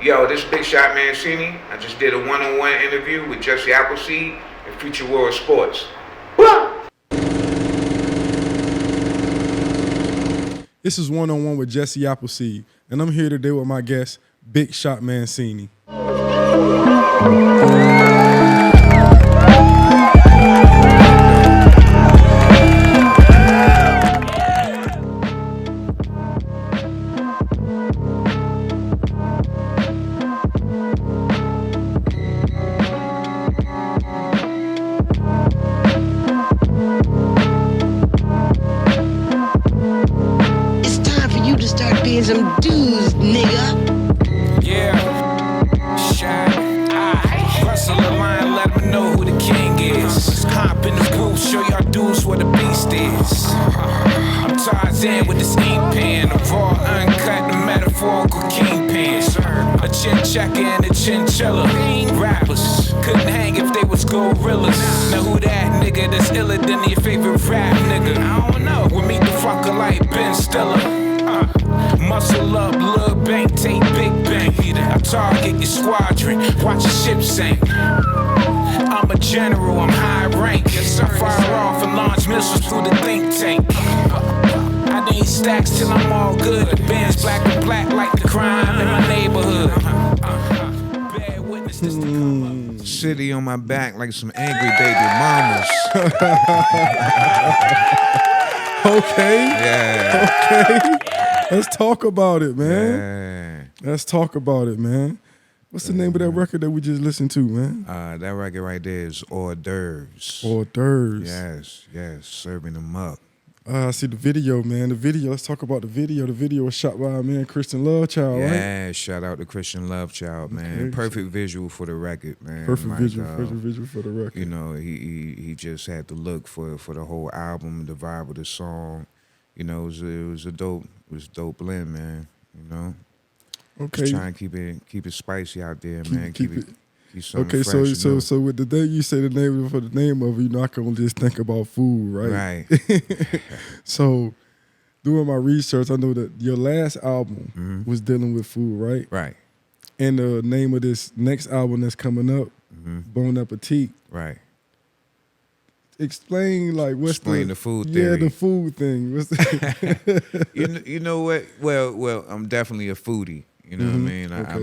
Yo, this is BigShotManceeni. I just did a one-on-one interview with Jesse Appleseed and Future World Sports. This is one-on-one with Jesse Appleseed, and I'm here today with my guest, BigShotManceeni. Some dudes, nigga. Yeah. Shot. Wrestle the line, let them know who the king is. Hop in the booth, show y'all dudes what the beast is. I'm Tarzan with this ink pen, a raw, uncut, the metaphorical kingpin. A chin checker and a chinchilla. Rappers couldn't hang if they was gorillas. Now who that nigga that's iller than your favorite rap nigga? I don't know. We meet the fucker like Ben Stiller. Muscle up, Lil Bank, take Big Bang. I target your squadron, watch your ship sink. I'm a general, I'm high rank. Yes, I fire off and launch missiles through the think tank. I need stacks till I'm all good. The band's black and black like the crime in my neighborhood. Bad witness this City on my back like some angry baby mamas. Okay. Yeah. Okay. Let's talk about it, man. Yeah. Let's talk about it, man. What's the name of that record that we just listened to, man? That record right there is hors d'oeuvres. Hors d'oeuvres. Yes, serving them up. I see the video, man. The video, let's talk about the video. The video was shot by our man, Christian Lovechild, right? Yeah, shout out to Christian Lovechild, man. Okay. Perfect visual for the record, man. Perfect Like, visual for the record. You know, he just had the look for the whole album, the vibe of the song. You know, it was a dope blend, man. You know, Okay. just trying to keep it spicy out there, man. Keep something okay. fresh, So with the day you say the name for the name of it, you know, I can just think about food, right? Right. So doing my research, I know that your last album was dealing with food, right? Right. And the name of this next album that's coming up, Bon Appetit. Right. Explain Explain the food theory. Yeah, the food thing. What's the you know what? Well, I'm definitely a foodie. You know what I mean? I Okay.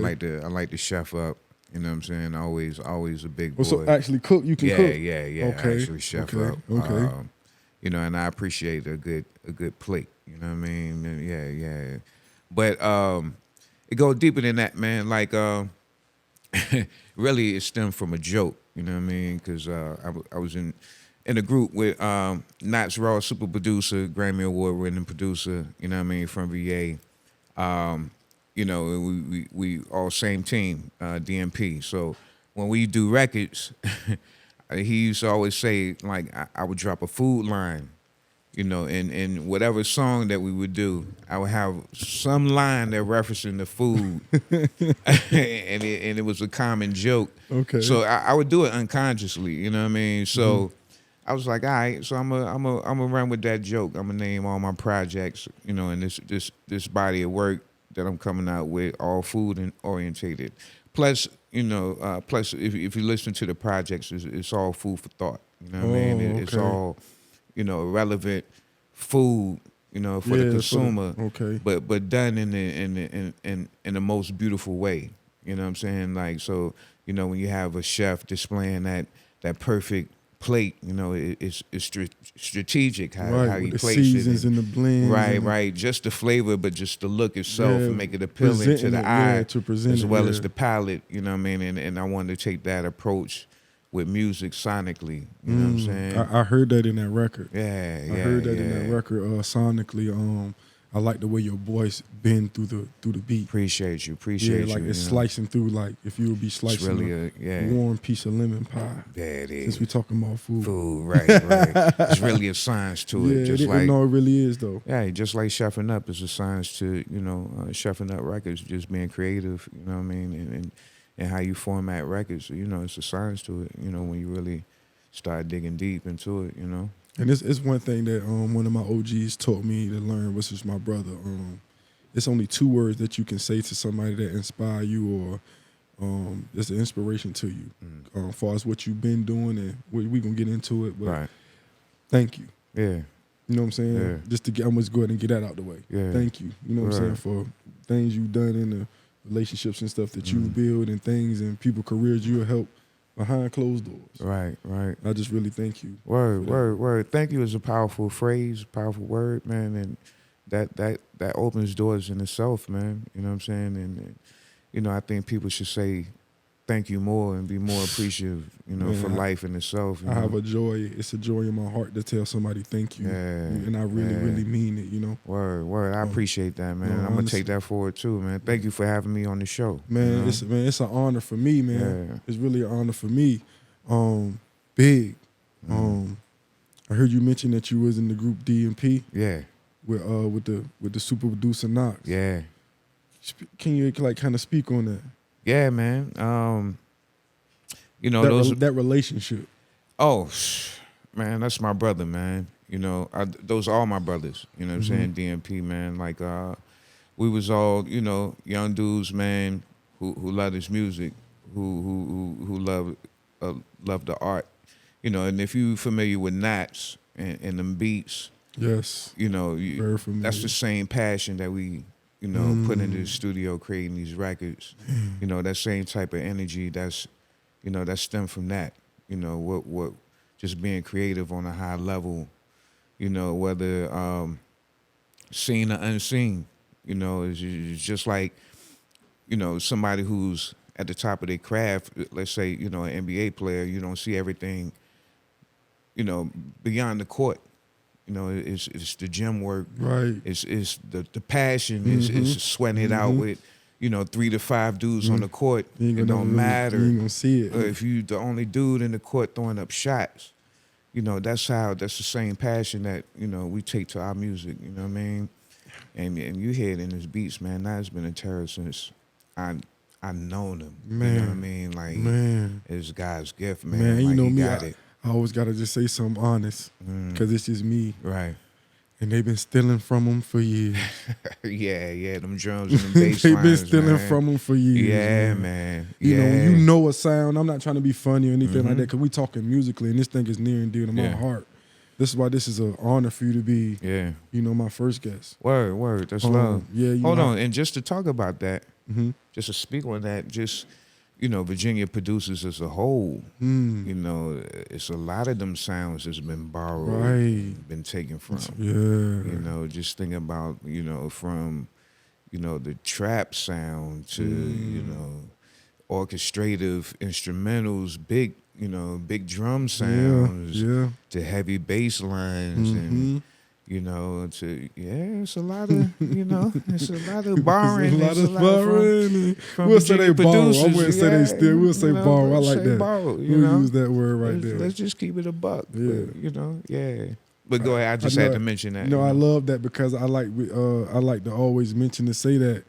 like to chef up. You know what I'm saying? Always a big boy. So actually cook, you can cook. Yeah. Okay. I actually chef Okay. up. Okay. You know, and I appreciate a good plate. You know what I mean? And yeah. But it goes deeper than that, man. Like really, it stemmed from a joke. You know what I mean? Because I was in a group with NOTTZ RAW, super producer, Grammy Award winning producer. You know what I mean? From VA. You know, we all same team, DMP. So when we do records, he used to always say, like, I would drop a food line, you know, and whatever song that we would do, I would have some line that referencing the food, and it was a common joke. Okay. So I would do it unconsciously, you know what I mean? So I was like, all right, so I'm gonna run with that joke. I'm gonna name all my projects, you know, and this body of work that I'm coming out with, all food and orientated. Plus, you know, if you listen to the projects, it's all food for thought. You know what I mean? It's okay. all, you know, relevant food, you know, for the consumer. Okay. But done in the most beautiful way. You know what I'm saying? Like, so, you know, when you have a chef displaying that perfect plate, you know, it's strategic how he with the plates it. seasons and the blends. Right. Just the flavor, but just the look itself and make it appealing to presenting the it, eye to present as it, well as the palate, you know what I mean? And I wanted to take that approach with music sonically, you know what I'm saying? I heard that in that record. Yeah. I heard that in that record sonically. I like the way your voice bend through the beat. Appreciate you. Yeah, like it's slicing through, like if you would be slicing really a warm piece of lemon pie. Yeah, it is. Since we talking about food. Right. It's really a science to it. Yeah, no, it really is though. Yeah, just like chefing up is a science to, you know, chefing up records, just being creative, you know what I mean, and how you format records. You know, it's a science to it, you know, when you really start digging deep into it, you know. And it's one thing that one of my OGs taught me to learn, which is my brother. it's only 2 words that you can say to somebody that inspire you or it's an inspiration to you. As far as what you've been doing, and we gonna get into it, but thank you. Yeah. You know what I'm saying? Yeah. Just to get, I'm just go ahead and get that out the way. Yeah. Thank you. You know what I'm saying, for things you've done in the relationships and stuff that you build and things and people careers you help behind closed doors. Right, right. I just really thank you. Word. Thank you is a powerful phrase, powerful word, man, and that opens doors in itself, man. You know what I'm saying? And you know, I think people should say thank you more and be more appreciative, you know, for life in itself. I have a joy. It's a joy in my heart to tell somebody thank you. And I really mean it, you know. Word. I appreciate that, man. I'm going to take that forward too, man. Thank you for having me on the show. Man, you know? it's an honor for me, man. Yeah. It's really an honor for me. Big. I heard you mention that you was in the group DMP. Yeah. With the super producer NOTTZ. Yeah. Can you like kind of speak on that? Yeah, man. You know, that relationship. Oh, man, that's my brother, man. You know, those are all my brothers. You know what I'm saying? DMP, man. Like, we was all, you know, young dudes, man, who love this music, who love the art. You know, and if you familiar with NOTTZ and them beats, yes, you know, very familiar. That's the same passion that we, you know, put into the studio creating these records. You know, that same type of energy that's, you know, that stem from that. You know, what just being creative on a high level, you know, whether seen or unseen, you know, it's just like, you know, somebody who's at the top of their craft, let's say, you know, an NBA player, you don't see everything, you know, beyond the court. You know, it's the gym work. Right. It's the passion. It's sweating it out with, you know, 3 to 5 dudes on the court. It don't matter. You ain't gonna see it. If you the only dude in the court throwing up shots, you know, that's the same passion that, you know, we take to our music. You know what I mean? And you hear it in his beats, man. That's been a terror since I known him. Man. You know what I mean? Like, man, it's God's gift, man. Man, like, you know he me. got it. I always gotta just say something honest, because it's just me. Right. And they've been stealing from them for years. yeah, them drums and them bass They've been lines, stealing man. from them for years. Yeah, man. You know, Yeah. when you know a sound, I'm not trying to be funny or anything like that, because we talking musically, and this thing is near and dear to my heart. This is why this is an honor for you to be, you know, my first guest. Word. That's love. Yeah. Hold on, and just to talk about that, just to speak on that, just, you know, Virginia producers as a whole, you know, it's a lot of them sounds that's been borrowed, been taken from. Yeah. You know, just think about, you know, from, you know, the trap sound to, you know, orchestrative instrumentals, big, you know, big drum sounds, to heavy bass lines and, you know, to, it's a lot of, you know, it's a lot of borrowing. It's a lot of borrowing. From We'll say they borrow. I producers. wouldn't say they steal. We'll say borrow. I like that. Borrow, We'll use that word right there. Let's just keep it a buck. Yeah. But, you know, But go ahead. I just had to mention that. No, I love that, because I like to always mention to say that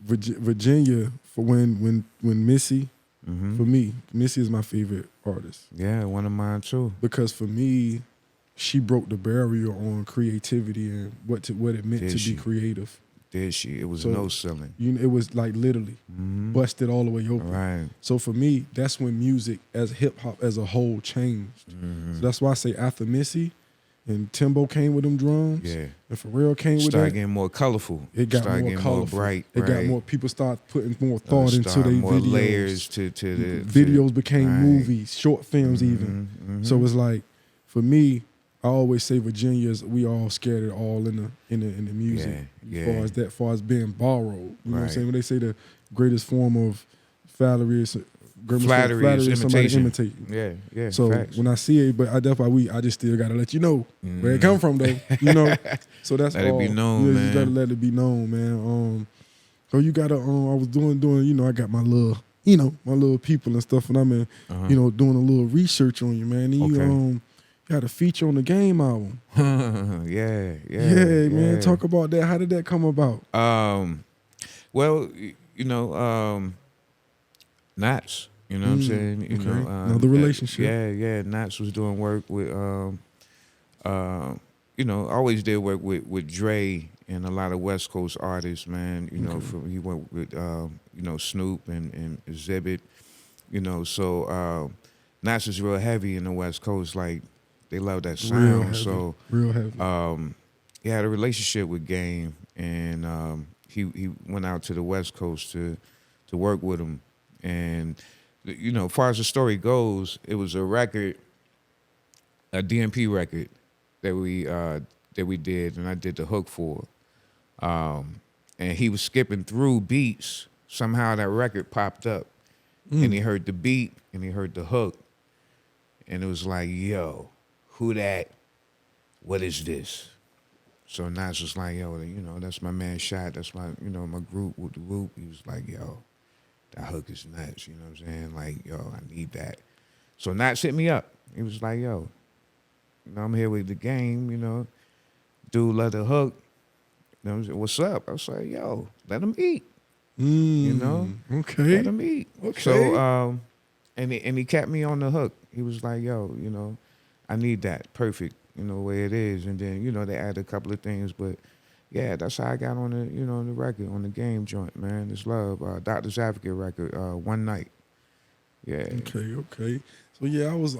Virginia, for when Missy, for me, Missy is my favorite artist. Yeah, one of mine too. Because for me, she broke the barrier on creativity and what it meant to be creative. Did she? It was no ceiling. You know, it was like literally busted all the way open. Right. So for me, that's when music as hip hop as a whole changed. So that's why I say after Missy and Timbo came with them drums, and Pharrell came with that. Started getting more colorful. It got more colorful. More bright. It got more. People start putting more thought into their more videos. layers to the videos became movies, short films even. So it's like, for me, I always say Virginia's, we all scared it all in the music. As far as being borrowed. You know what I'm saying? When they say the greatest form of flattery is somebody imitating. Yeah. So facts. when I see it, but I just still gotta let you know where it come from though. You know. So that's let all. It be known, man. You gotta let it be known, man. So you gotta I was doing, you know, I got my little people and stuff, and I'm you know, doing a little research on you, man. And you got a feature on the Game album. Yeah, man. Talk about that. How did that come about? Well, you know, NOTTZ. You know what I'm saying? You know, another relationship. Yeah. NOTTZ was doing work with, you know, always did work with Dre and a lot of West Coast artists, man. You know, he went with you know, Snoop and Exhibit. You know, so NOTTZ is real heavy in the West Coast. Like they love that sound. So real heavy. He had a relationship with Game, and he went out to the West Coast to work with him. And you know, as far as the story goes, it was a record, a DMP record that we did, and I did the hook for. And he was skipping through beats. Somehow that record popped up, and he heard the beat and he heard the hook, and it was like, "Yo, who that? What is this?" So NOTTZ was like, "Yo, you know, that's my man Shot. That's my, you know, my group with the Whoop." He was like, "Yo, that hook is nuts." You know what I'm saying? Like, yo, I need that. So NOTTZ hit me up. He was like, "Yo, you know, I'm here with the Game. You know, dude, love the hook. You know what I'm saying? What's up?" I was like, "Yo, let him eat." You know, okay, let him eat. Okay. So, and he kept me on the hook. He was like, "Yo, you know, I need that. Perfect. You know, the way it is." And then, you know, they added a couple of things, but yeah, that's how I got on the, you know, on the record, on the Game joint, man. It's love. Doctor's Advocate record, One Night. Yeah. Okay. So yeah, I was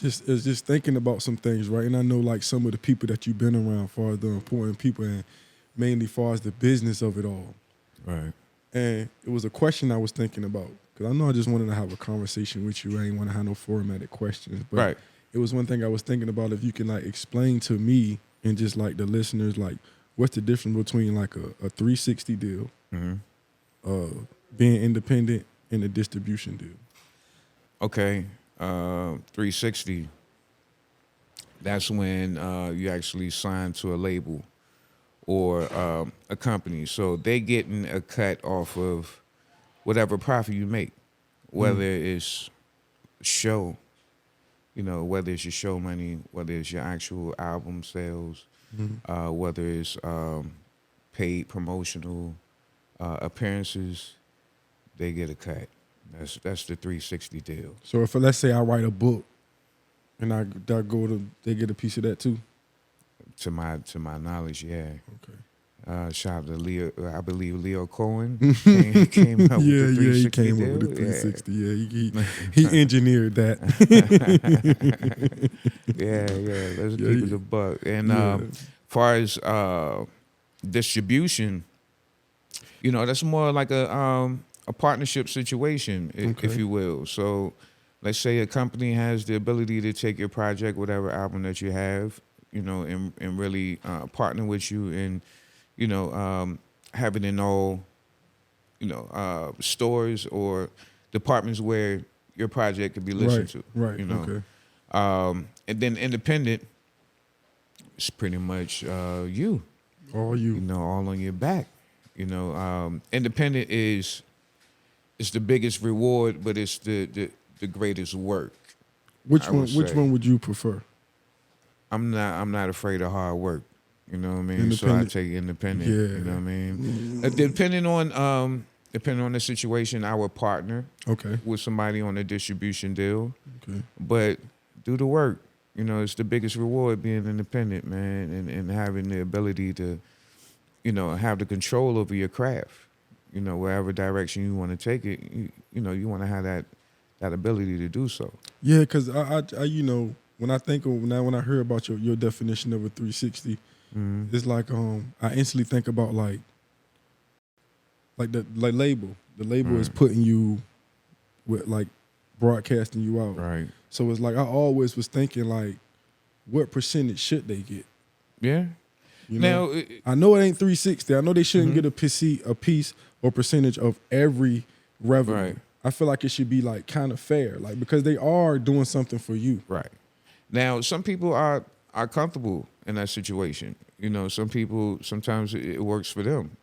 just thinking about some things, right? And I know like some of the people that you've been around, far as the important people, and mainly far as the business of it all. Right. And it was a question I was thinking about, because I know I just wanted to have a conversation with you. I ain't want to have no formatted questions, but Right. it was one thing I was thinking about. If you can like explain to me and just like the listeners, like what's the difference between like a 360 deal, being independent, and a distribution deal? Okay. 360. That's when you actually sign to a label or a company. So they getting a cut off of whatever profit you make, whether it's show, you know, whether it's your show money, whether it's your actual album sales, whether it's paid promotional appearances, they get a cut. That's the 360 deal. So if let's say I write a book and I go to, they get a piece of that too? To my knowledge, yeah. Okay. Shout out to Leo. I believe Leo Cohen came up with the 360 he came deal. up with the 360. Yeah, he engineered that. yeah. Let's keep it a buck. And far as distribution, you know, that's more like a partnership situation, if you will. So, let's say a company has the ability to take your project, whatever album that you have, you know, and really partner with you and, you know, have it in all, you know, stores or departments where your project could be listened to. Right. You know. Okay. And then independent is pretty much you. All you. You know, all on your back. You know, independent is the biggest reward, but it's the greatest work. Which one would you prefer? I'm not afraid of hard work. You know what I mean? So I take independent. Yeah. You know what I mean? Depending on the situation, I would partner with somebody on a distribution deal. Okay. But do the work. You know, it's the biggest reward being independent, man, and having the ability to, you know, have the control over your craft. You know, wherever direction you want to take it, you know, you want to have that ability to do so. Yeah, because I you know, when I hear about your definition of a 360, it's like I instantly think about like the label. The label is putting you with like broadcasting you out. Right. So it's like I always was thinking like, what percentage should they get? Yeah. You know? Now I know it ain't 360. I know they shouldn't get a piece or percentage of every revenue. Right. I feel like it should be like kind of fair, like because they are doing something for you. Right. Now, some people are comfortable in that situation. You know, some people, sometimes it works for them.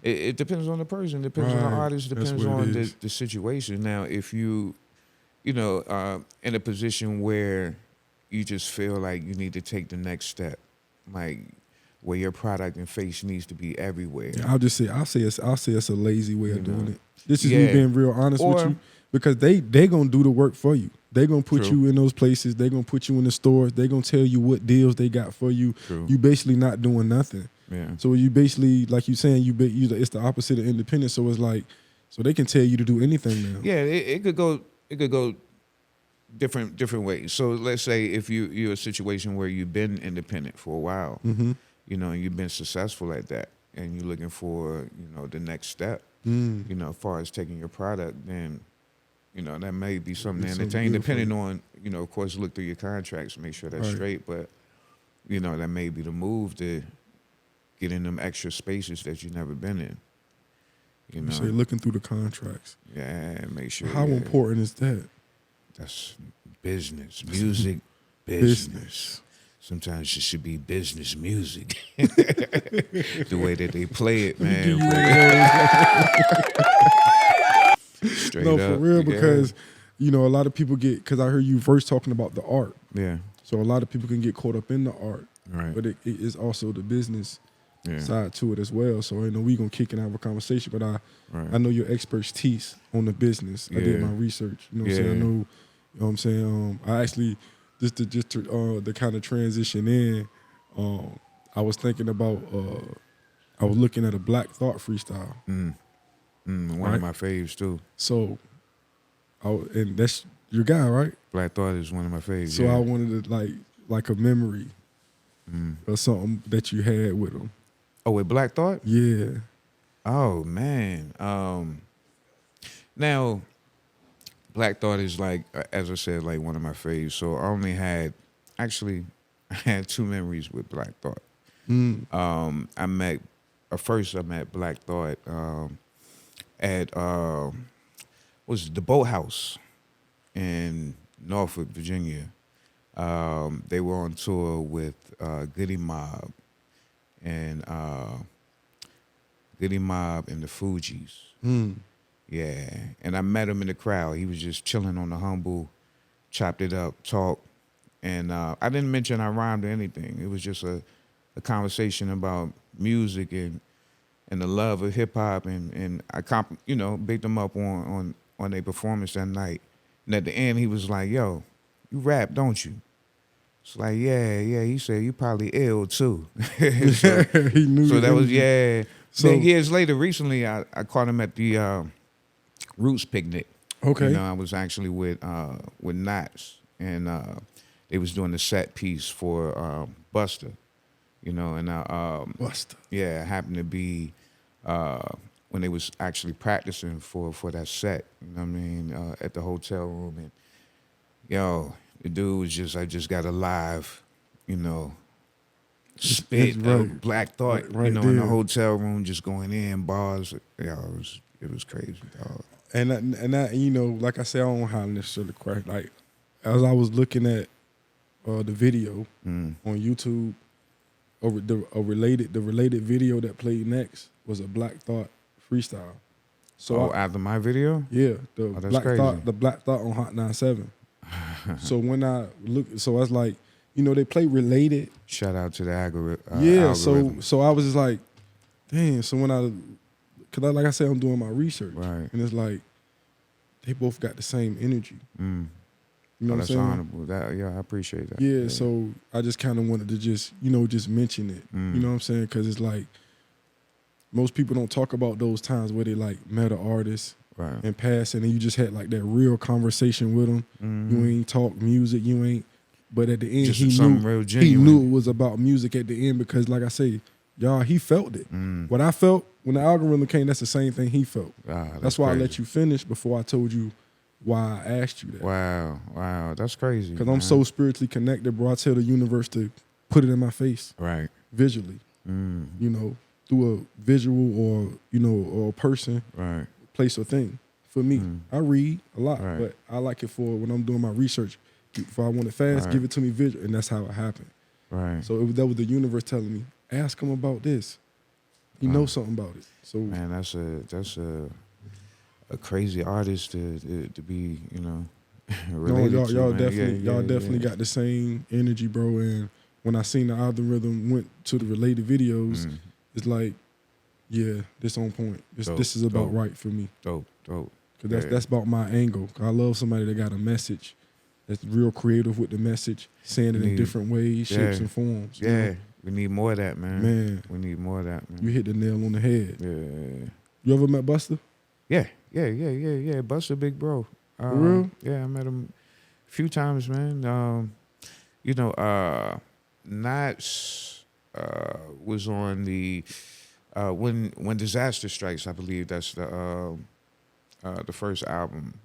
It depends on the person, depends on the artist, depends on the situation. Now, if you know, in a position where you just feel like you need to take the next step, like where your product and face needs to be everywhere. Yeah, I'll say it's a lazy way of doing it. This is me being real honest with you, because they gonna do the work for you. They gonna put you in those places. They gonna put you in the stores. They gonna tell you what deals they got for you. You basically not doing nothing. Yeah. So you basically, like you saying, it's the opposite of independent. So it's like, so they can tell you to do anything now. Yeah, it could go different ways. So let's say if you're a situation where you've been independent for a while, you know, and you've been successful at that, and you're looking for, you know, the next step, you know, as far as taking your product, then, you know, that may be something to entertain, depending on, you know, of course, look through your contracts, make sure that's straight, but, you know, that may be the move to get in them extra spaces that you've never been in. You know, say looking through the contracts. Yeah, make sure. How important is that? That's business, music, business. Sometimes it should be business music. The way that they play it, man. Straight no, up, for real, because you know a lot of people get, because I heard you first talking about the art. Yeah. So a lot of people can get caught up in the art, Right. but it is also the business side to it as well. So you know we gonna kick and have a conversation, but I know your expertise on the business. I did my research. You know what I'm saying? I know. You know what I'm saying? I actually just to the kind of transition in. I was thinking about. I was looking at a Black Thought freestyle. One of my faves too. So, and that's your guy, right? Black Thought is one of my faves. So I wanted to like a memory or something that you had with him. Oh, with Black Thought? Yeah. Oh man. Now, Black Thought is like, as I said, like one of my faves. So I only had, actually, I had 2 memories with Black Thought. I met Black Thought at was the Boathouse in Norfolk, Virginia. They were on tour with Goody Mob and the Fugees. Yeah, and I met him in the crowd. He was just chilling on the humble, chopped it up, talked, and I didn't mention I rhymed or anything. It was just a conversation about music and the love of hip hop, and I bigged him up on their performance that night. And at the end, he was like, "Yo, you rap, don't you?" It's like, yeah. He said, "You probably ill too." So, he knew. So that was So then years later, recently, I caught him at the Roots picnic. Okay. You know, I was actually with NOTTZ, and they was doing the set piece for Buster. You know, and Buster. Yeah, it happened to be when they was actually practicing for that set. You know what I mean? At the hotel room, and yo, the dude was I just got a live, you know, spit of Black Thought, right you know, there. in the hotel room, just going in bars. Yo, it was crazy, dog. And that, you know, like I said, I don't know how necessarily correct. Like, as I was looking at the video on YouTube, the related video that played next was a Black Thought freestyle. So after my video? Yeah, that's the Black Thought on Hot 97. So when I look, so I was like, you know, they play related. Shout out to the algorithm. Yeah, so I was just like, damn. So when because like I said, I'm doing my research, right, and it's like they both got the same energy. You know what I'm saying? That's honorable. I appreciate that. Yeah, so I just kind of wanted to just mention it. You know what I'm saying? Because it's like most people don't talk about those times where they like met an artist and passed, and then you just had like that real conversation with them. You ain't talk music, you ain't. But at the end, just he knew it was about music at the end because, like I say, y'all, he felt it. What I felt when the algorithm came, that's the same thing he felt. That's why crazy. I let you finish before I told you why I asked you that. Wow, that's crazy. Because I'm so spiritually connected, bro. I tell the universe to put it in my face, right, visually. You know, through a visual or a person, right, place or thing. For me, I read a lot, right, but I like it for when I'm doing my research. If I want it fast, give it to me visual, and that's how it happened. Right. So that was the universe telling me, ask him about this. He knows something about it. So man, that's a crazy artist to be, you know, related no, y'all to, definitely got the same energy, bro. And when I seen the algorithm went to the related videos, it's like, yeah, this on point. This is about right for me. Dope. Because that's about my angle. I love somebody that got a message that's real creative with the message, saying it in different ways, shapes, and forms. Yeah, We need more of that, man. Man. We need more of that, man. You hit the nail on the head. Yeah. You ever met Buster? Yeah. Buster, big bro. For real? Yeah, I met him a few times, man. You know, NOTTZ was on the when Disaster Strikes. I believe that's the first album.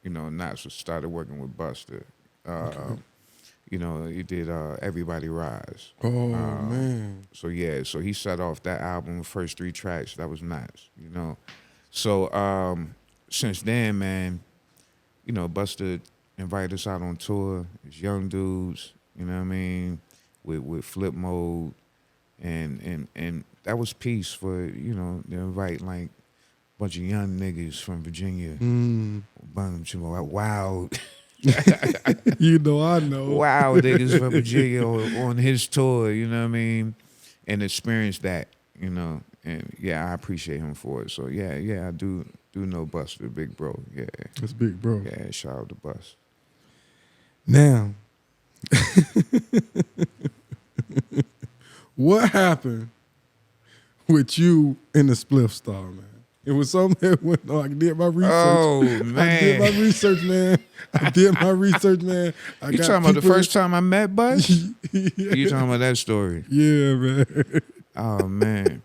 You know, NOTTZ started working with Buster. Okay. You know, he did Everybody Rise. Oh man. So yeah, so he set off that album, first 3 tracks. That was NOTTZ. You know, so since then, man, you know, Buster invited us out on tour. It's young dudes, you know what I mean, with Flip Mode, and that was peace for, you know, to invite like a bunch of young niggas from Virginia, bunch of wild, You know, I know. wild niggas from Virginia on his tour, you know what I mean, and experience that, you know, and yeah, I appreciate him for it. So yeah, I do know Buster, big bro. Yeah, That's big, bro. yeah, shout out to Bus. Now, what happened with you and the Spliff Starr, man? It was something that went on. I did my research. Oh, I did man. my research, man. You talking about the first time I met Bus? You talking about that story? Yeah, man. Oh, man.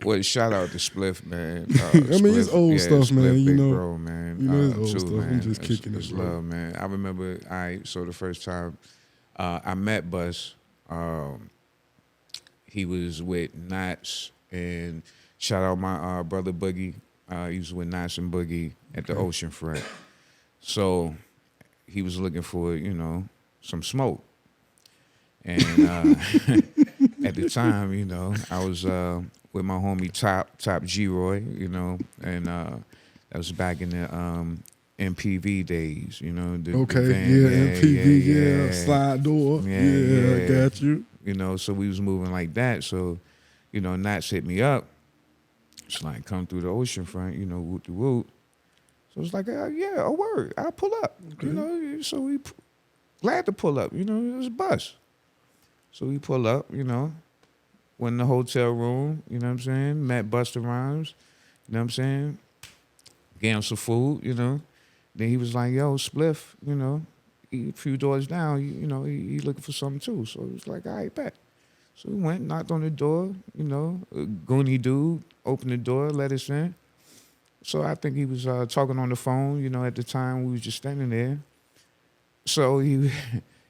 Well, shout out to Spliff, man. I mean, it's old stuff, man, you Big know. bro, man. You know, it's old too, stuff. Man. I'm just It's- kicking it's it, bro. love, man. I remember, so the first time I met Bus, he was with NOTTZ, and shout out my brother Boogie. He was with NOTTZ and Boogie at the Ocean Front. So he was looking for, you know, some smoke. And at the time, you know, I was with my homie Top G-Roy, you know, and that was back in the MPV days, you know. The van. MPV, yeah, slide door. Yeah, I got you. You know, so we was moving like that. So, you know, NOTTZ hit me up. It's like, come through the ocean front, you know, woot the woot. So it's like, yeah, a word, I'll pull up. Okay. You know, so we glad to pull up. You know, it was a bus. So we pull up, you know, went in the hotel room, you know what I'm saying, met Busta Rhymes, you know what I'm saying, gave him some food, you know. Then he was like, yo, Spliff, you know, he, a few doors down, you know, he looking for something too. So it was like, all right, bet. So we went, knocked on the door, you know, a goony dude opened the door, let us in. So I think he was talking on the phone, you know, at the time we was just standing there. So he,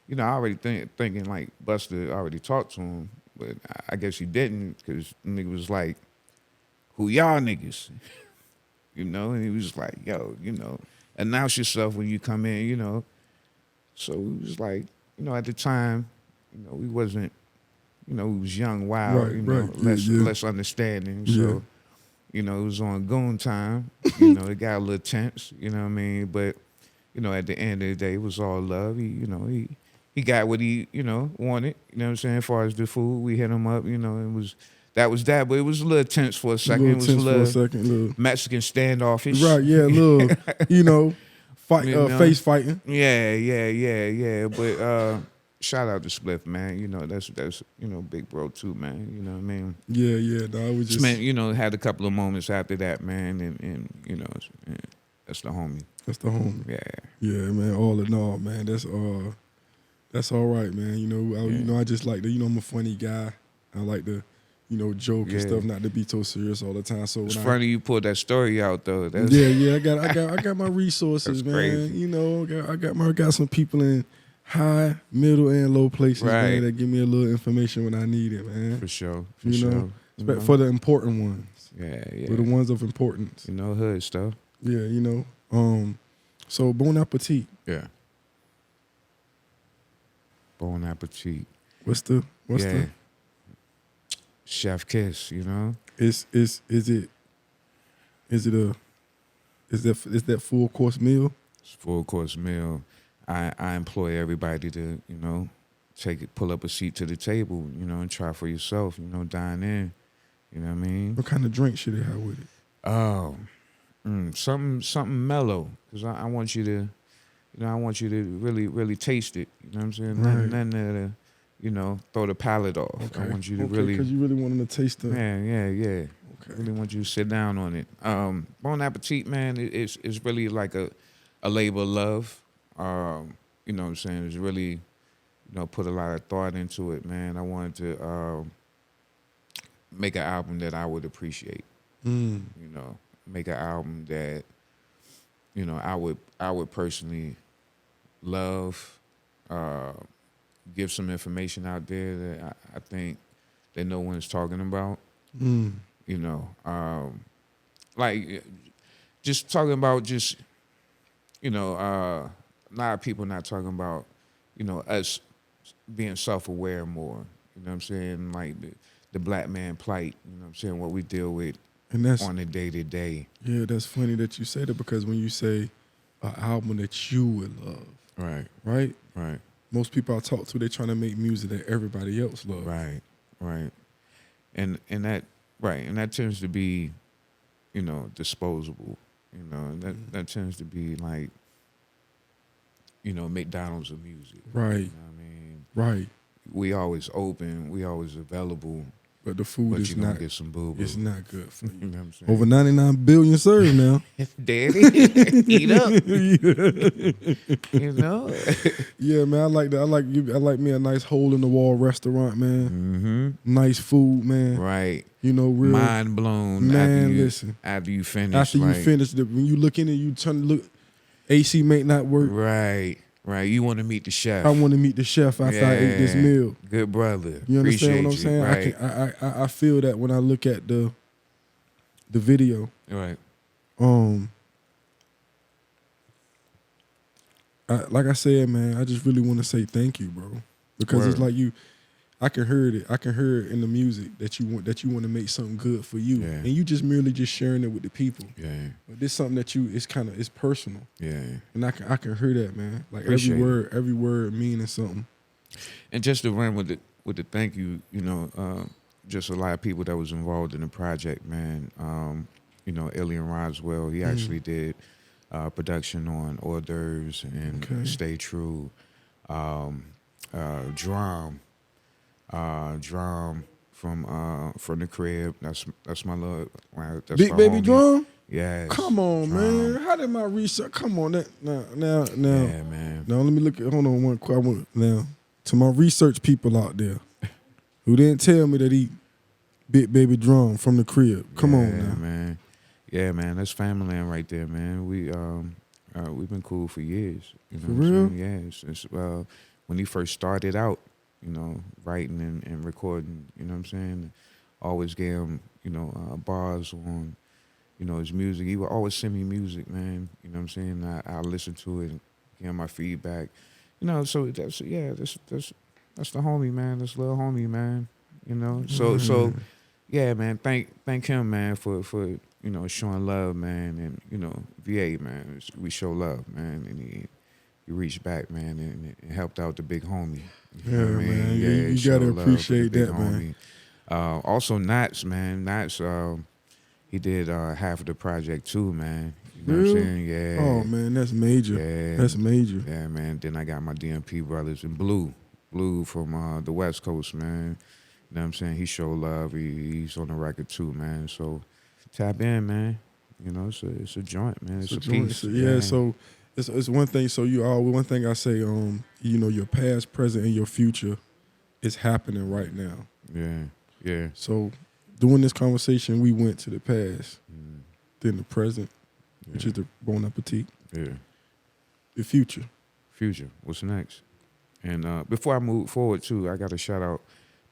you know, I already thinking like Buster already talked to him, but I guess he didn't, because nigga was like, who y'all niggas? You know, and he was like, yo, you know, announce yourself when you come in, you know. So we was like, you know, at the time, you know, we wasn't, you know, we was young, wild, Right, you know, right. Yeah. less understanding. So, Yeah. you know, it was on goon time. You know, it got a little tense, you know what I mean? But, you know, at the end of the day, it was all love. He, you know, he got what he, you know, wanted, you know what I'm saying? As far as the food, we hit him up, you know, that was that, but it was a little tense for a second. It was a little Mexican standoffish. Right, yeah, little, you know, fight, You know? face fighting. Yeah. But shout out to Spliff, man. You know, that's you know, big bro too, man. You know what I mean? Yeah, no, I was just, Man, you know, had a couple of moments after that, man, and you know, that's the homie. that's the homie. Yeah. Man, all in all, man, that's all right, man. You know, you know, I just like to, you know, I'm a funny guy. I like to, you know, joke and stuff, not to be so serious all the time. So It's funny you pulled that story out though. That's, I got my resources, That's man. crazy. You know, I got some people in high, middle, and low places, man, that give me a little information when I need it, man. For sure. You know, for the important ones. Yeah. For the ones of importance. You know, hood stuff. Yeah, you know. So bon appetit. Yeah. Bon appetit. What's the Chef kiss, you know? is that full course meal? It's a full course meal. I employ everybody to, you know, pull up a seat to the table, you know, and try for yourself, you know, dine in. You know what I mean? What kind of drink should it have with it? Oh, something mellow, because I want you to, you know, I want you to really taste it. You know what I'm saying? Right. Nothing to, you know, throw the palate off. Okay. I want you to because you really want them to taste the. yeah. Okay. Really want you to sit down on it. Bon Appetit, man, it's really like a labor of love. You know what I'm saying? It's really, you know, put a lot of thought into it, man. I wanted to make an album that I would appreciate. You know, make an album that, you know, I would personally love. Give some information out there that I think that no one's talking about. You know, like just talking about just, you know, a lot of people not talking about, you know, us being self-aware more. You know what I'm saying? Like the black man plight, you know what I'm saying? What we deal with And that's on a day-to-day. Yeah, that's funny that you say that because when you say an album that you would love, right? Most people I talk to, they're trying to make music that everybody else loves. Right. And that tends to be, you know, disposable. You know, that tends to be like, you know, McDonald's of music. Right. You know what I mean? Right. We always open, we always available. But the food But is you're gonna not get some boo-boo. It's not good for you. You know what I'm saying? Over 99 billion served now. Daddy, eat up. You know? Yeah, man. I like that. I like me a nice hole in the wall restaurant, man. Nice food, man. Right. You know, real Mind blown. Man, listen. After you finish. After you like, finish, when you look in it, you turn to look. AC may not work. Right. You want to meet the chef. I want to meet the chef after I ate this meal. Good brother. You understand Appreciate what I'm saying? Right. I feel that when I look at the video. Right. Like I said, man, I just really want to say thank you, bro, because it's like I can hear it. I can hear it in the music that you want to make something good for you, and you just merely just sharing it with the people. Yeah. But this something that it's personal. Yeah. And I can hear that, man. Like Appreciate every word meaning something. And just to run with the thank you, you know, just a lot of people that was involved in the project, man. You know, Alien Roswell, he actually did production on Hors d'oeuvres and Stay True, Drum from the crib. That's my love. That's Big Baby Drum. Yes. Come on, man. How did my research? Come on, now. Yeah, man. Now let me look at. Hold on, one quick. Now to my research people out there who didn't tell me that he Big Baby Drum from the crib. Come on, now, man. Yeah, man. That's family land right there, man. We've been cool for years. You know For what I'm real? saying? Yeah. Since when he first started out, you know, writing and recording. You know what I'm saying? Always gave him, you know, bars on, you know, his music. He would always send me music, man. You know what I'm saying? I listen to it and give him my feedback. You know, so that's the homie, man. That's little homie, man. You know, so yeah, man. Thank him, man, for you know, showing love, man, and you know, VA, man. We show love, man, and he reached back, man, and helped out the big homie. You know what I mean? Man. Yeah, You showed gotta love for the appreciate big that, man. Also, NOTTZ, man. NOTTZ, he did half of the project too, man. You know what I'm saying? Yeah. Oh man, that's major. Yeah. That's major. Yeah, man. Then I got my DMP brothers and Blue from the West Coast, man. You know what I'm saying? He showed love. He's on the record too, man. So tap in, man. You know, it's a joint, man. It's a joint. piece. Yeah, so it's one thing. So one thing I say, you know, your past, present, and your future is happening right now. Yeah. So during this conversation, we went to the past, then the present, which is the Bon Appetit. Yeah. The future. What's next? And before I move forward too, I got to shout out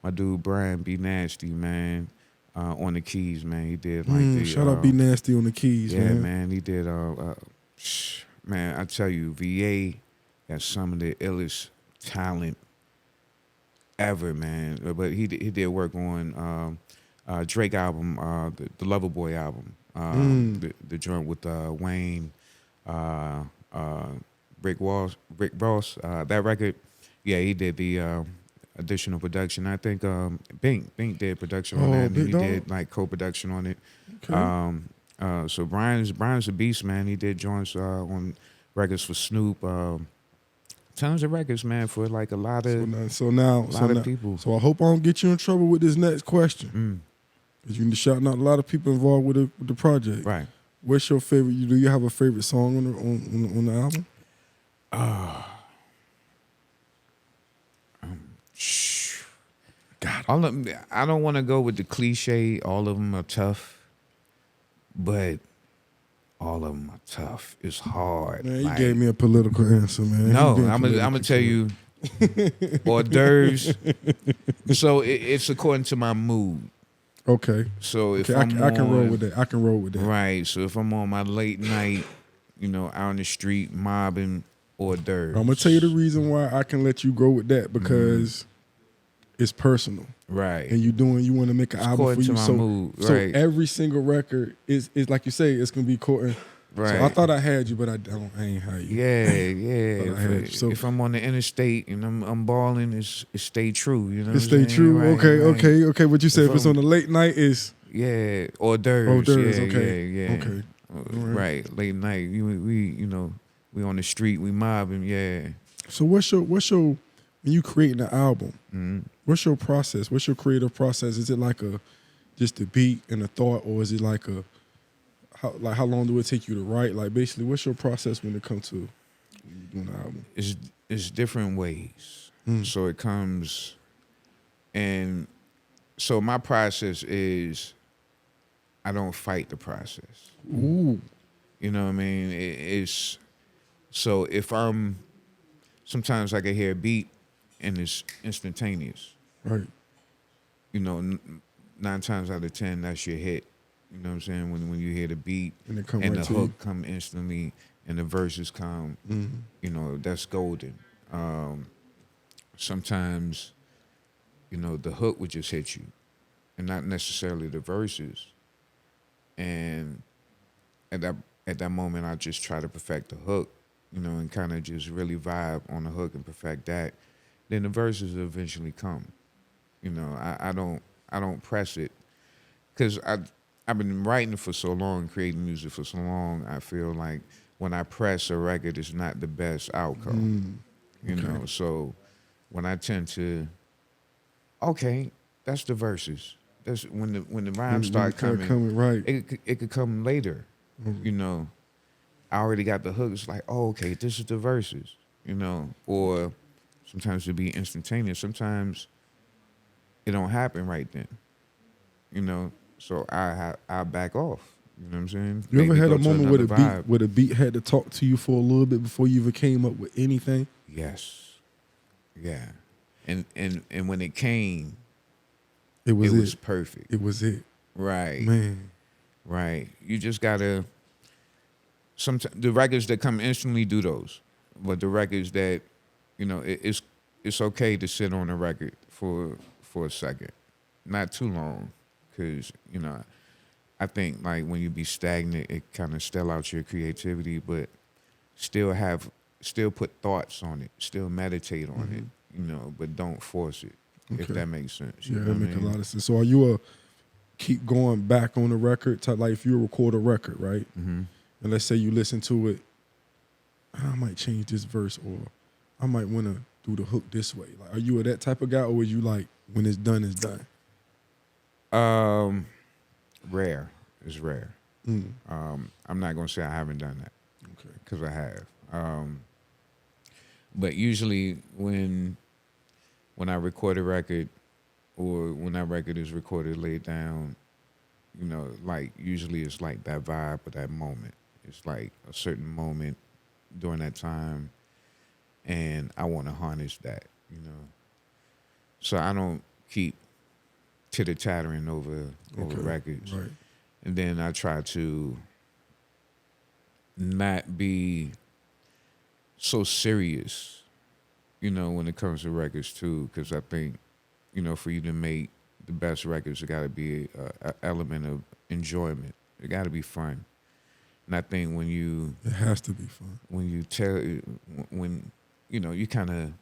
my dude Brian B Nasty, man, on the keys, man. He did like shout out B Nasty on the keys, yeah, man. man. He did man, I tell you, VA got some of the illest talent ever, man. But he did work on Drake album, the Loverboy album, the joint with Wayne, Rick Ross, that record. Yeah, he did the additional production. I think Bink did production on that, and he did like co-production on it. Okay. So Brian's a beast, man. He did joints on records for Snoop. Tons of records, man, for like a lot of So now, people. So I hope I don't get you in trouble with this next question. Because you shouting out a lot of people involved with the project. Right. What's your favorite? Do you have a favorite song on the album? God, all of them, I don't want to go with the cliche. All of them are tough, but all of them are tough. It's hard. Man, you gave me a political answer, man. No, I'm gonna tell you, hors d'oeuvres. So it's according to my mood. Okay. So if I can roll with that. I can roll with that. Right. So if I'm on my late night, out in the street mobbing, hors d'oeuvres. I'm gonna tell you the reason why I can let you go with that, because it's personal. Right. And you want to make an album for you. So mood. Right. So every single record is like you say, it's gonna be courting. Right. So I thought I had you, but I ain't had you. Yeah. If I'm on the interstate and I'm balling, it's stay true. It stay true. Right, okay. What you said, if it's on the late night, is hors d'oeuvres. Okay. Yeah. Okay. Right. Late night. We on the street. We mobbing. Yeah. So what's your when you creating an album? What's your process? What's your creative process? Is it like just a beat and a thought, or is it like how long do it take you to write? Like basically, what's your process when it comes to doing an album? It's different ways. So it comes, and so my process is I don't fight the process. Ooh. You know what I mean? It's so if sometimes I can hear a beat and it's instantaneous. Right. 9 times out of 10, that's your hit. You know what I'm saying? When you hear the beat and the hook you. come instantly and the verses come, that's golden. Sometimes, the hook would just hit you and not necessarily the verses. And at that moment, I just try to perfect the hook, and kind of just really vibe on the hook and perfect that. Then the verses will eventually come. I don't press it, because I've been writing for so long, creating music for so long. I feel like when I press a record, it's not the best outcome. So when I tend to, that's the verses. That's when the rhymes start coming. Right. It could come later. I already got the hook. It's like, this is the verses. Or sometimes it'll be instantaneous. Sometimes it don't happen right then. So I back off. You know what I'm saying? You ever had a moment where the beat had to talk to you for a little bit before you even came up with anything? Yes. Yeah. And when it came, it was perfect. It was it. Right. Man. Right. You just gotta. Sometimes the records that come instantly do those, but the records that, it's okay to sit on a record for a second, not too long, because I think like when you be stagnant, it kind of still out your creativity, but still put thoughts on it, still meditate on it, but don't force it. If that makes sense. Yeah, that makes a lot of sense. So are you keep going back on the record? Like if you record a record, right? And let's say you listen to it, I might change this verse, or I might want to do the hook this way. Like, are you that type of guy, or are you like, when it's done, it's done? Rare. It's rare. I'm not gonna say I haven't done that. Okay. Because I have. But usually when I record a record, or when that record is recorded, laid down, like usually it's like that vibe of that moment. It's like a certain moment during that time, and I want to harness that, So I don't keep titter-tattering over records. Right. And then I try to not be so serious, when it comes to records too, because I think, for you to make the best records, it got to be an element of enjoyment. It got to be fun. And I think it has to be fun. When you kind of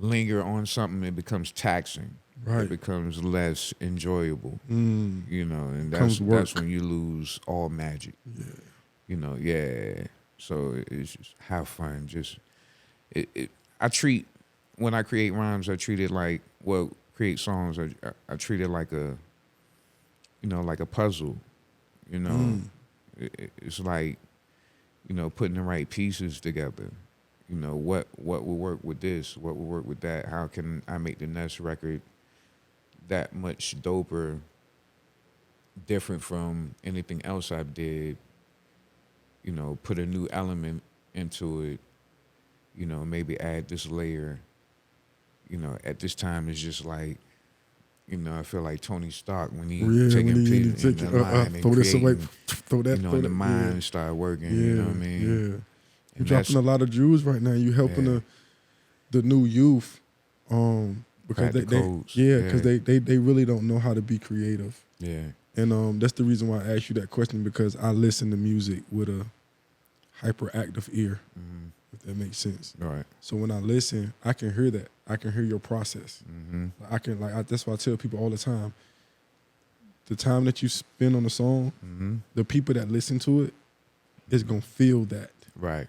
linger on something, it becomes taxing. Right. It becomes less enjoyable. And that's when you lose all magic. Yeah. So it's just have fun. Just I treat when I create rhymes, I treat it like create songs. I treat it like a like a puzzle. It's like putting the right pieces together. What will work with this? What will work with that? How can I make the next record that much doper, different from anything else I did? Put a new element into it. Maybe add this layer. At this time it's just like, I feel like Tony Stark when he taking pictures in the line and throw this away, creating, throw that. the mind start working. Yeah, You know what I mean? Yeah. You're dropping a lot of jewels right now. You helping the new youth, because they really don't know how to be creative. Yeah. And that's the reason why I asked you that question, because I listen to music with a hyperactive ear, if that makes sense. Right. So when I listen, I can hear that. I can hear your process. I can that's why I tell people all the time. The time that you spend on the song, the people that listen to it is gonna feel that. Right.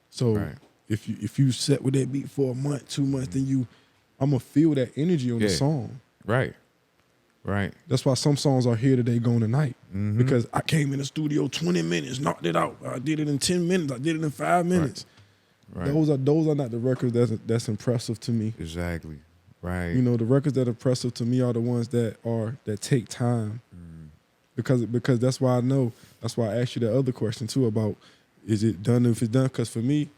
So if you set with that beat for a month, 2 months, then I'm gonna feel that energy on the song. Right. Right. That's why some songs are here today, gone tonight. Because I came in the studio 20 minutes, knocked it out. I did it in 10 minutes. I did it in 5 minutes. Right. Those are not the records that's impressive to me. Exactly. Right. The records that are impressive to me are the ones that take time. Because that's why I know. That's why I asked you that other question too about, is it done if it's done? Because for me,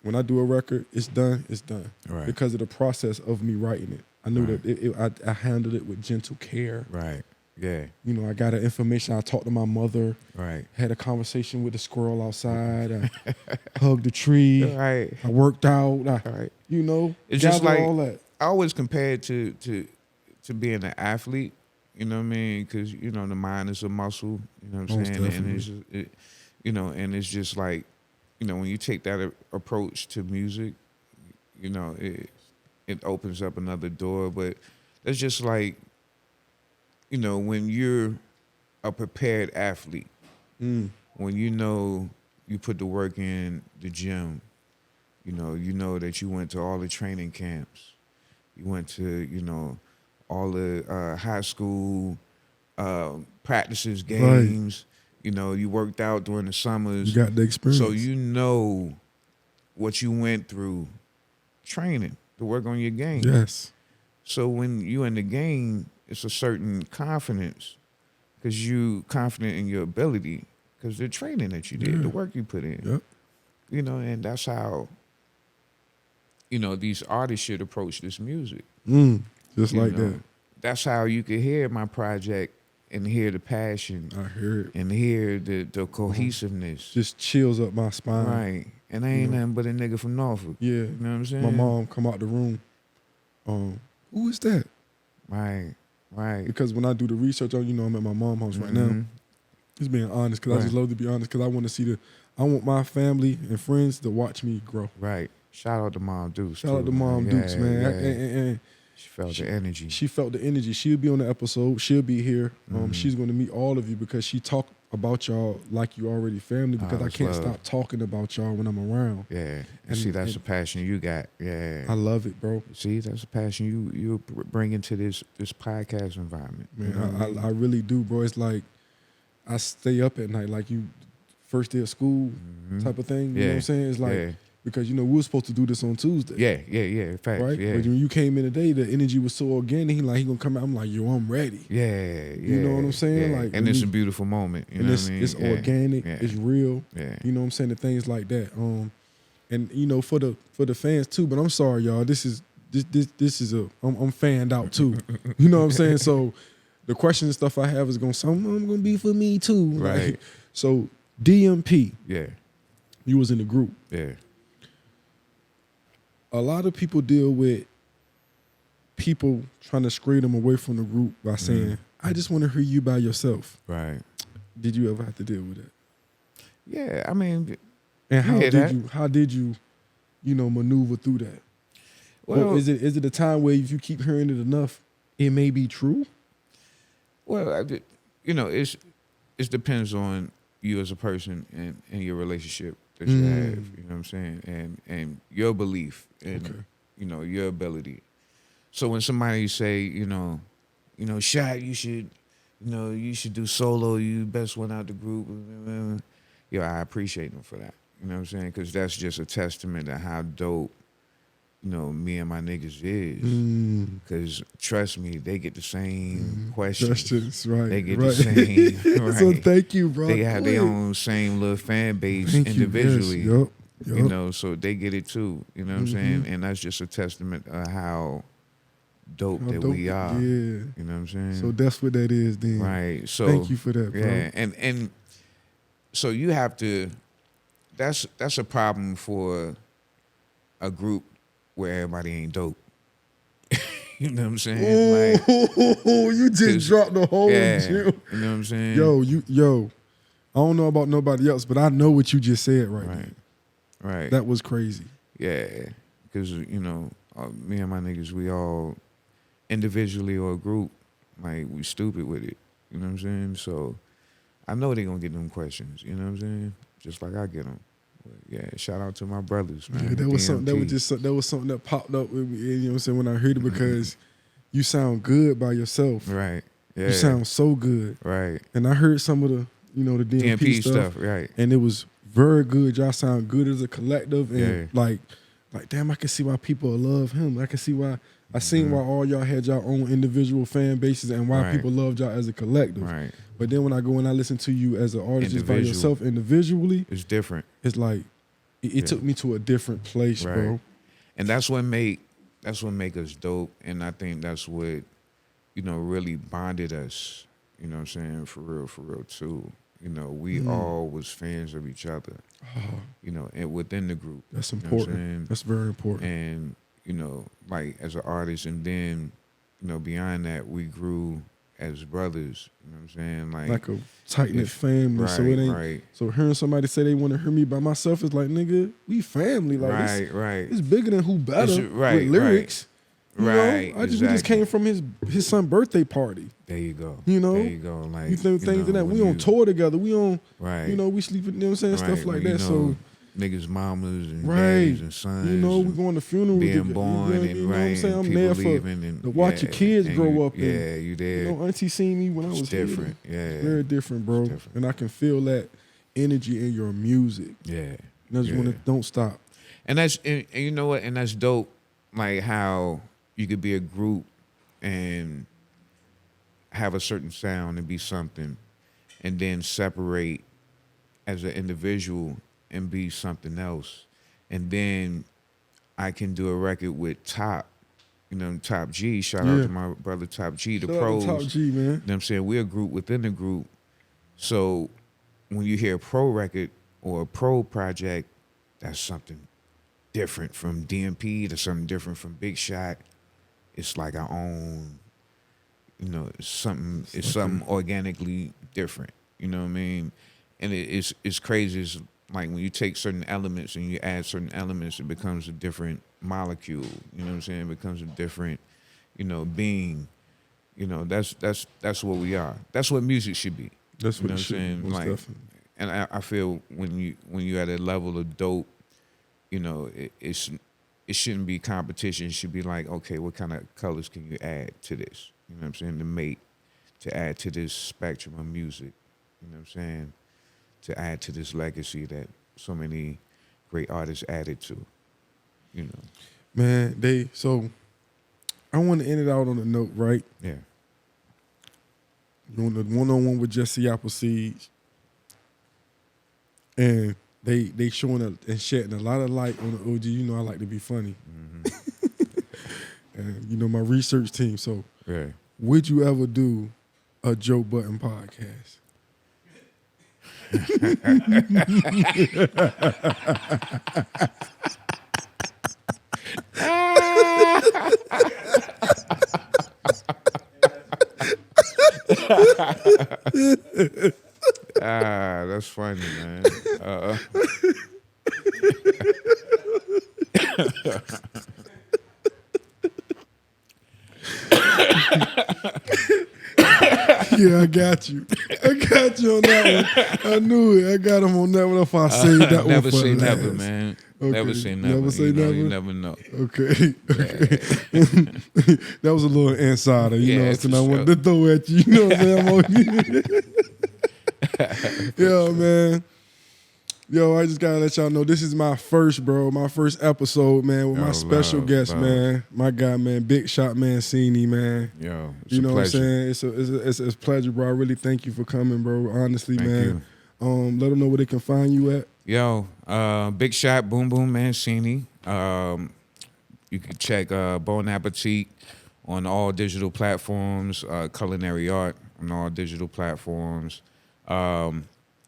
when I do a record, it's done. It's done. Right. Because of the process of me writing it. I knew that I handled it with gentle care. Right. Yeah. I got the information. I talked to my mother. Right. Had a conversation with the squirrel outside. I hugged the tree. Right. I worked out. Right. It's just like all that. I always compare it to being an athlete. You know what I mean? Because the mind is a muscle. You know what I'm saying? And it's just, and it's just like, when you take that approach to music, it opens up another door. But that's just like, when you're a prepared athlete, when you put the work in the gym, you know that you went to all the training camps, you went to, all the high school practices, games, you worked out during the summers. You got the experience. So what you went through training to work on your game. Yes. So when you in the game, it's a certain confidence because you confident in your ability because the training that you did, the work you put in. Yep. And that's how, these artists should approach this music. Just like that. That's how you could hear my project and hear the passion. I hear it. And hear the cohesiveness. Just chills up my spine. Right. And I ain't nothing but a nigga from Norfolk. Yeah. You know what I'm saying? My mom come out the room. Who is that? Right. Right. Because when I do the research on, I'm at my mom's house right now. Just being honest, because I just love to be honest, because I want to see I want my family and friends to watch me grow. Right. Shout out to Mom Dukes. Shout out to Mom Dukes, man. And she felt the energy. She felt the energy. She'll be on the episode. She'll be here. She's going to meet all of you because she talked about y'all like you already family, because I can't stop talking about y'all when I'm around. Yeah. And see, that's the passion you got. Yeah. I love it, bro. See, that's the passion you bring into this podcast environment. Man, I really do, bro. It's like I stay up at night like you first day of school type of thing. You know what I'm saying? It's like, because, we were supposed to do this on Tuesday. Yeah. Facts, right? Yeah. But when you came in today, the energy was so organic. He going to come out. I'm like, yo, I'm ready. Yeah. You know what I'm saying? Yeah. Like, and it's a beautiful moment. You know what I mean? It's organic. Yeah. It's real. Yeah. You know what I'm saying? The things like that. And for the fans too. But I'm sorry, y'all. This is I'm fanned out too. You know what I'm saying? So the question and stuff I have is some of them gonna be for me too. Right. Like, so DMP. Yeah. You was in the group. Yeah. A lot of people deal with people trying to scrape them away from the group by saying, I just want to hear you by yourself. Right. Did you ever have to deal with that? Yeah, I mean, and how did you maneuver through that? Well, is it a time where if you keep hearing it enough, it may be true? Well, it depends on you as a person and your relationship that you have. You know what I'm saying? And your belief and you know your ability. So when somebody say, Shot, you should do solo. You best one out the group. Yo, I appreciate them for that. You know what I'm saying? Because that's just a testament to how dope, me and my niggas is. Because trust me, they get the same questions. Right. They get the same. Right. So thank you, bro. They have their own same little fan base individually. Yes. Yep. So they get it too. You know what I'm saying? And that's just a testament of how dope that we are. Yeah. You know what I'm saying? So that's what that is then. Right. So thank you for that, bro. Yeah. And so you have to. That's a problem for a group where everybody ain't dope. You know what I'm saying? Oh, you just dropped the whole gym. You know what I'm saying? Yo, I don't know about nobody else, but I know what you just said right now. Right. That was crazy. Yeah, because me and my niggas, we all individually or a group, like we stupid with it. You know what I'm saying? So I know they gonna get them questions. You know what I'm saying? Just like I get them. But yeah, shout out to my brothers, man. Yeah, that was something. DMT. That was something that popped up with me. You know what I'm saying? When I heard it, because you sound good by yourself. Right. Yeah. You sound so good. Right. And I heard some of the the DMP stuff. Right. And it was very good. Y'all sound good as a collective, and like damn, I can see why people love him. I can see why. I seen why all y'all had y'all own individual fan bases and why people loved y'all as a collective. Right. But then when I go and I listen to you as an artist just by yourself individually, it's different. It's like it took me to a different place, bro. And that's what make us dope. And I think that's what, really bonded us, you know what I'm saying, for real too. We all was fans of each other. And within the group. That's important. That's very important. And, like as an artist, and then, beyond that, we grew as brothers, you know what I'm saying? Like a tight-knit family. So it ain't so hearing somebody say they want to hear me by myself is like, nigga, we family. Like it's bigger than who better with lyrics. Right. We just came from his son's birthday party. There you go. There you go. Like you think things in that. We on tour together. We on we sleep, you know what I'm saying? Stuff like that. So niggas' mamas and daddies and sons. We going to funerals. Being born and you know what I'm saying? I'm there to watch your kids grow up. And, you there. Auntie seen me when I was different. It's very different, bro. Different. And I can feel that energy in your music. Yeah. And I just want to don't stop. And that's and you know what? And that's dope. Like how you could be a group and have a certain sound and be something, and then separate as an individual and be something else. And then I can do a record with Top, Top G. Shout out to my brother Top G, the pros. Top G, man. You know what I'm saying? We're a group within the group. So when you hear a pro record or a pro project, that's something different from DMP to something different from Big Shot. It's like our own, it's something organically different. You know what I mean? And it's crazy. It's like when you take certain elements and you add certain elements, it becomes a different molecule. You know what I'm saying? It becomes a different, being. That's what we are. That's what music should be. That's what I'm saying. Like, definitely. And I feel when you at a level of dope, it shouldn't be competition. It should be like, okay, what kind of colors can you add to this? You know what I'm saying? To add to this spectrum of music. You know what I'm saying? To add to this legacy that so many great artists added to. Man, so I want to end it out on a note, right? Yeah. You on the one-on-one with Jesse Appleseed, and they showing and shedding a lot of light on the OG. I like to be funny. And my research team. So would you ever do a Joe Budden podcast? That's funny, man. Yeah, I got you. I got you on that one. I knew it. I got him on that one. If I say that one Never for say last. never, man. Okay. Never say never. Never say you know, never? You never know. Okay. That was a little insider, you know Yeah, what I'm saying? for I wanted to throw at you. You know what I'm saying? Yo, man. Yo, I just gotta let y'all know this is my first episode, man, with my special guest, man. My guy, man, BigShotManceeni, man. Yo, it's you know a what I'm pleasure. saying? It's a pleasure, bro. I really thank you for coming, bro. Honestly, Thank man. you. Let them know where they can find you at. Yo, Big Shot Boom Boom Mancini. You can check Bon Appetit on all digital platforms, Culinary Art on all digital platforms.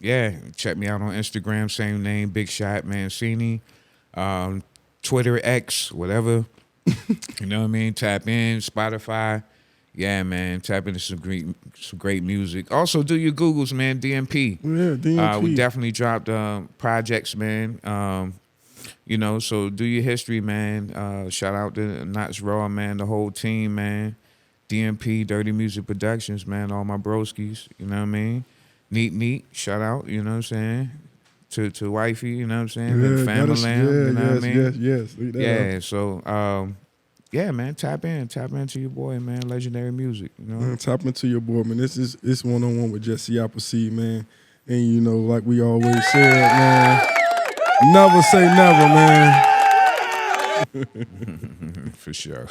Yeah, check me out on Instagram, same name, Big Shot Mancini. Twitter, X, whatever. You know what I mean? Tap in, Spotify. Yeah, man, tap into some great music. Also, do your Googles, man. DMP. Yeah, DMP. We definitely dropped projects, man. You know, so do your history, man. Shout out to NOTTZ RAW, man, the whole team, man. DMP, Dirty Music Productions, man, all my broskies, you know what I mean? Neat, shout out, you know what I'm saying? To wifey, you know what I'm saying? And family, you know what I mean? Yes. Yeah, so, yeah, man, tap into your boy, man, legendary music, you know? Man, tap into your boy, man. It's one-on-one with Jesse Appleseed, man. And, you know, like we always said, man, never say never, man. For sure.